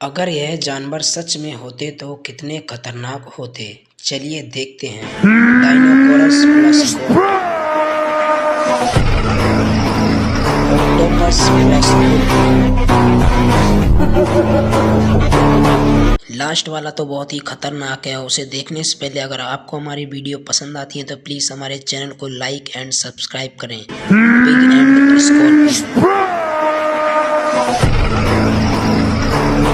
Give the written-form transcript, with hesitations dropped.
अगर यह जानवर सच में होते तो कितने खतरनाक होते, चलिए देखते हैं। डायनासोरस प्लस गोट, ऑक्टोपस प्लस लास्ट वाला तो बहुत ही खतरनाक है। उसे देखने से पहले अगर आपको हमारी वीडियो पसंद आती है तो प्लीज हमारे चैनल को लाइक एंड सब्सक्राइब करें। Big and scorpion.